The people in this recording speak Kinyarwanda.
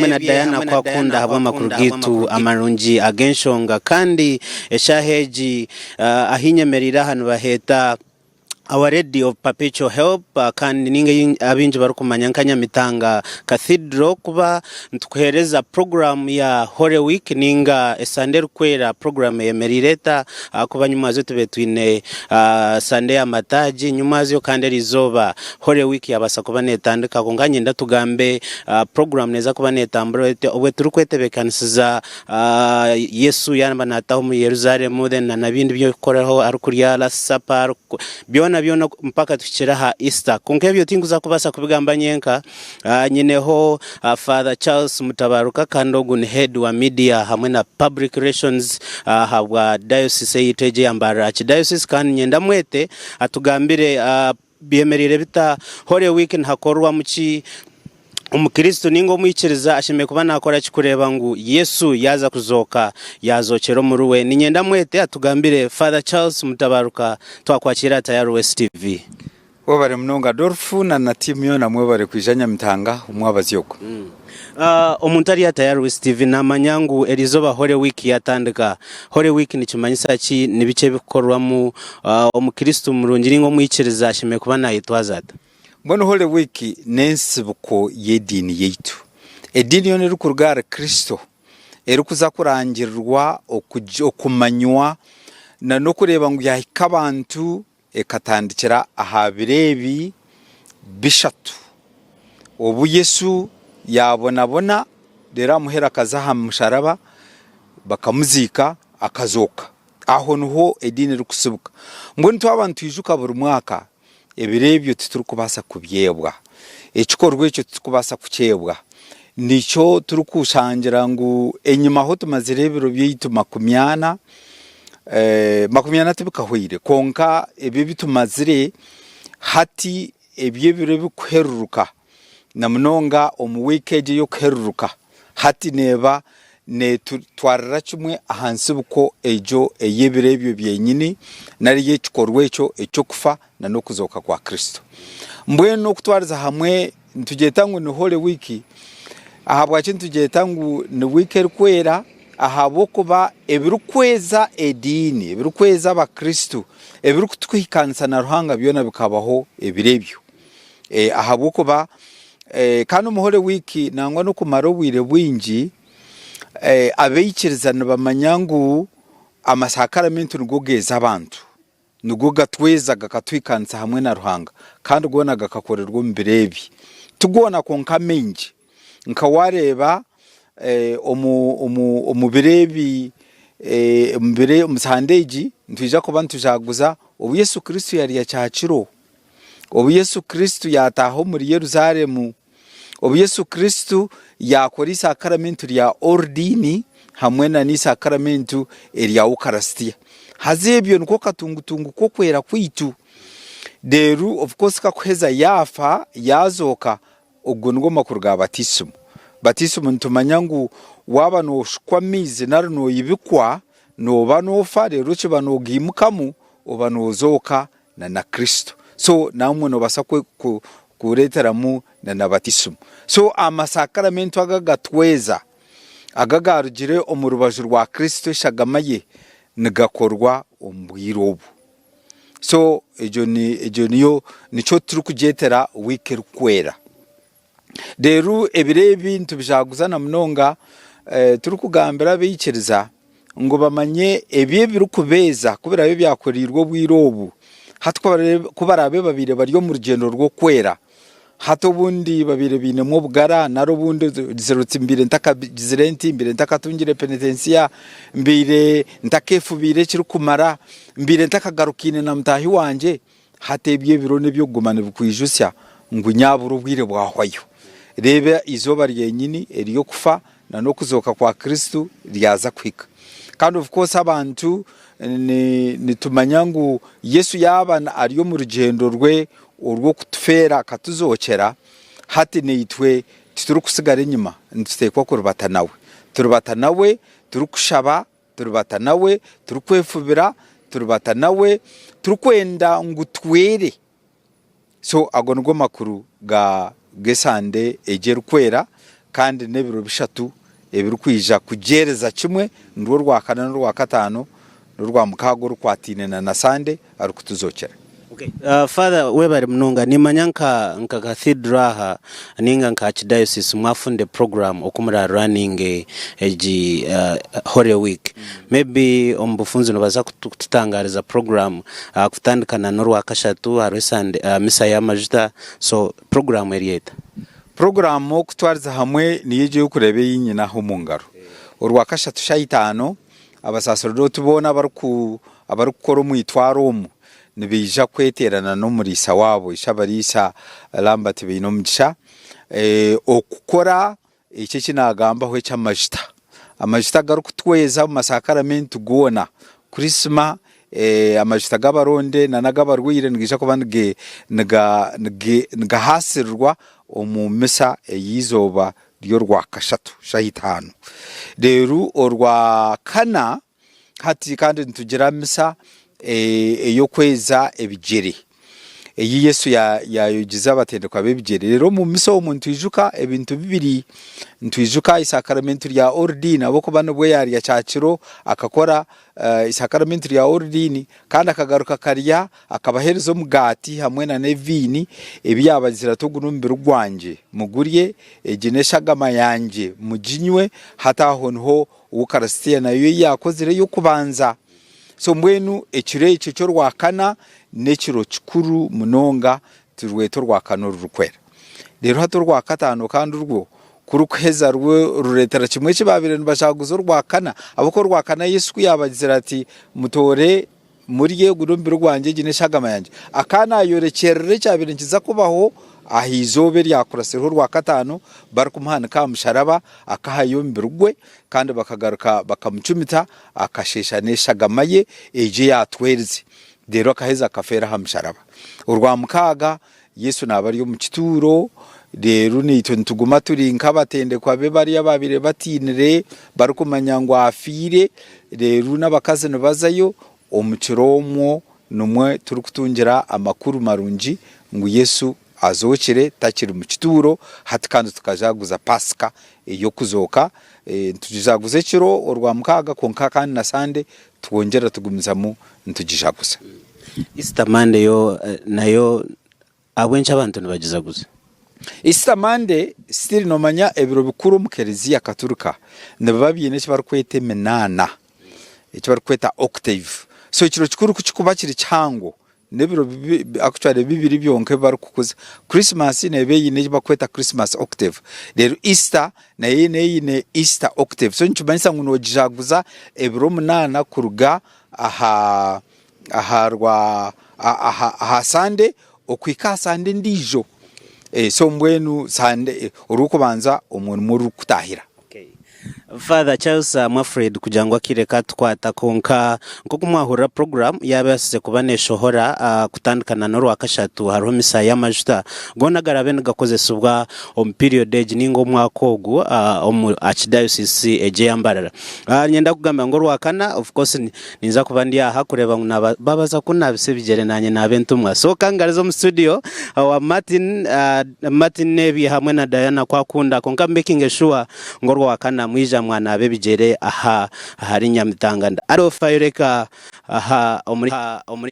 hamwe na Diana kwa kunda habwa makuru gitu amarungi agenshonga kandi eshaheji ahinyemerira hano baheta Our Lady of Perpetual Help kandi ninge abinji barukumanya Nyamitanga Cathedral kuba ntukuhereza program ya Holy Week ninga Sunday kwera program yemerireta kuba nyuma zo tubetwine Sunday amataji nyuma zo kandi rizoba Holy Week yabasa kuba netandika konganye ndatugambe program neza kuba netambro obwe turukwetebekanisiza Yesu yanaba nataho mu Yerusalemu then na nabindi byo koraho arukuriya la supper byona mpaka tukiraha Easter kunkebyo tinguza kubasa kubigamba nyenka nyineho Father Charles Mutabaruka Kandogu ni head wa media hamwe na public relations habwa diocese yiteje ambara diocese kan nyenda mwete atugambire byemerire bita Holy Week hakorwa muki umukristo ningo mwikiriza ashime kuba nakora kikureba ngo Yesu yaza kuzoka yazokero muruwe ninyenda mwete atugambire Father Charles Mutabaruka twakwakira Tayari West TV wabare mnonga Dorfu na timu yo namwe bare kwijanya Mitanga umwabazi yoko omuntu ari Tayari West TV namanyangu erizoba Holy Week yatandika Holy Week ni kimanyisa ki nibice bikorwamo umukristo murungi ningo mwikiriza ashime kuba nayitwazata Mbona Holy Week nensibuko yedini yeitu edini yo nerukurugara Kristo erukuza kurangirwa okumanywa na no kureba ngo yahika abantu ekatandikira ahabirebi bishatu obu Yesu yabona dera muhera kazaha musharaba bakamuzika akazoka aho nuho edini rukusibuka mbona to abantu ijuka buri mwaka ebirebyo tuturukubasa kubyebwa ekikorwe cyo tukubasa kucyebwa nico turukushangira ngo enyuma ho tumazirebero byitu makumyana tubikahwire konka ebi bitumazire hati ebyebiro bikuheruruka na mnonga omu weekend yo kuheruruka hati neba ne twarara kimwe ahansi buko ejo eyebirebyo byenyini nari yekikorwe cyo kufa na no kuzoka kwa Kristo mbwe no kutwariza hamwe ntugeta ni Holy Week ahabwa kintu tugeta ni weekend kwera ahabo kuba ebirukweza edini ebirukweza abakristo ebirukutwikanisa na ruhanga byona bikabaho ebirebyo ahabo kuba kandi mu Holy Week nangwa no kumara obwire bwingi abeyikirizana bamanyangu amasakaramento nugogeza abantu nugo gatweza gakatwikanisa hamwe na ruhanga kandi gona gakakorerwa mbirebi tugona konka menji nkawareba omubirebi mbere umusandeji ntwija ko bantu jaguza obu Yesu Kristo yari yacyakiro obu Yesu Kristo yataho muri Yerusalemu obu Yesu Kristo yakora isakaramento rya ordini hamwe na isakaramento rya Eucharistia hazebyo nuko katungutungu ko kwera kwitu deru of course kakuheza yafa yazoka ubwo ngo makuru ga baptism ntumanyangu waba no shkwamize naruno yibikwa no banofa rero kibanogimukamu obanozoka na Kristo so namwe no basakwe kureteramu na baptism so amasakaramento agagatweza agagarugire omurubaju rwa Kristo shagamaye nigakorwa ombwirobu so ejo niyo nico turukujetera week kwera deru ebirebi ntubijaguzana mnonga turukugambira beyikiriza ngo bamanye ebye birukubeza kubera byo byakorirwa bwirobu hatwa kubarabe babire bari mu rugendo rwo kwera hato bundi babire binemo bugara naro bundi zerutse mbire ntakagizirenti mbire ntakatungire penitensia mbire ntakefubire kirukumara mbire ntakagarukine na mutahi wanje hatebye birone byo gumana bukwijusya ngo nyaburu bwire bwahwayo rebe izoba ryenyini eriyo kufa na no kuzoka kwa Kristo ryaza kwika kandi of course abantu nitumanyangu Yesu yabana ariyo mu rugendo rwe urwo kutufera katuzokera hati nitwe turukusigara inyuma ntutekwa kurubata nawe turukushaba turubata nawe turukwefubira turubata nawe turukwenda ngutwere so agongo makuru ga gesande ejerukwera kandi nebiro bishatu ebiri kwija kugereza kimwe ndwo rwakana n'urwa katano n'urwa mukago rukwatine na Sande ari kutuzokera. Okay. Father webari mnunga nimanya nka cathedral ha ninga nka archdiocese mwafunde program okumura running eji Holy Week. Maybe ombufunzi no baza kututangariza program kutandikana n'urwa kashatu hari Sunday misa ya majuta, so program erieta program okutwariza hamwe niyeje yokurebe yinyina ho mungaro urwa kashatu shayitano abasaserdoti bona abarukora umwitwaro mu nibija kweterana no murisa wabo ishabarisa Lambert Binomgisha okukora iki kinagamba hwe cy'amajita amajita garukutweza mu masakaramentu gona Christmas amajita gabaronde na nagabarwire ngisha kubange nga hasirwa omumisa yizoba ryo rwa kashatu shayitano rero orwa kana hati kandi ntugira misa eyo kweza ebigere eyi Yesu yayogiza abatendekwa bebigere. Rero mu miso omuntu ijuka ebintu bibiri ntuijuka isakaramentu rya ordine abo kubana bwe yari ya cyaciro akakora isakaramentu rya ordine kandi akagaruka karya akabaherezo mugati hamwe na nevini ebyabazira tugunumbira rwanje muguriye egineshagama yanje mujinywe hata honho ukarastia nayo yakozire yo kubanza. So mwenu ekire icyo cyo rwakana nekiro kikuru munonga turweto rwakano rukwera. Rero hato rwakatano kandi urwo kurukweza ruretera kimwe kibabire nbashaguzo rwakana abako rwakana Yesu yabagizira ati mutore muri ye gurumbiro rwanje gineshagama yanje akana yorekerere cyabire nkiza kubaho ahizobe ryakurasiro rwa katano barukumuhana ka musharaba akahayombirugwe kandi bakagaruka bakamucumita akashesha neshagamaye eje yatwereze. Rero akaheza akafera ha musharaba urwa mukaga Yesu nabari yo mu kituro. Rero nitwe ntuguma turi nkabatende kwa be bari ababire batinire barukumanya ngo afire. Rero nabakaze bazayo omukiromo numwe turi kutungira amakuru marungi ngo Yesu azokire takiri mu kituro hati kandi tukajaguza Pasika yo kuzoka tujizaguze kiro urwa mukaga konka kandi na Sande twongera tugumizamo ntujijaguza. Easter Monday yo nayo abwencha abantu nibagizaguza Easter Monday still no manya ebiro bikuru mu Kiliziya Katolika nababye ne kibarkwete menana kibarkweta octave. So kiro kikuru kukikuba kiri cyango nebiro actually bibiri byonke barukukuza Christmas nebe yine bakweta Christmas octave. Rero Easter na yine Easter octave. So nchubanisa nguno jijaguza ebiro munana kuruga aha Sunday okwika Sunday ndijo so mbwenu Sunday urukubanza umuntu muri kutahira. Father Charles Mwafred kujangwa kireka twata konka nko kumwahura program yabase kubaneshohora kutandikana no rwakashatu hariho misa y'amajuta gonagara bene gakoze subwa period age ningo mwakogu archdiocese eje yambarara nyenda kugamba ngo rwakana of course ninza kubandia hakureba babaza kunabise bigere nanye nabentumwa so kangarizo mu studio wa Martin Nebi hamwe na Diana kwakunda konka making sure ngo rwakana mwija mwana abebigere aha hari nyamitanganda aro fayireka aha omuri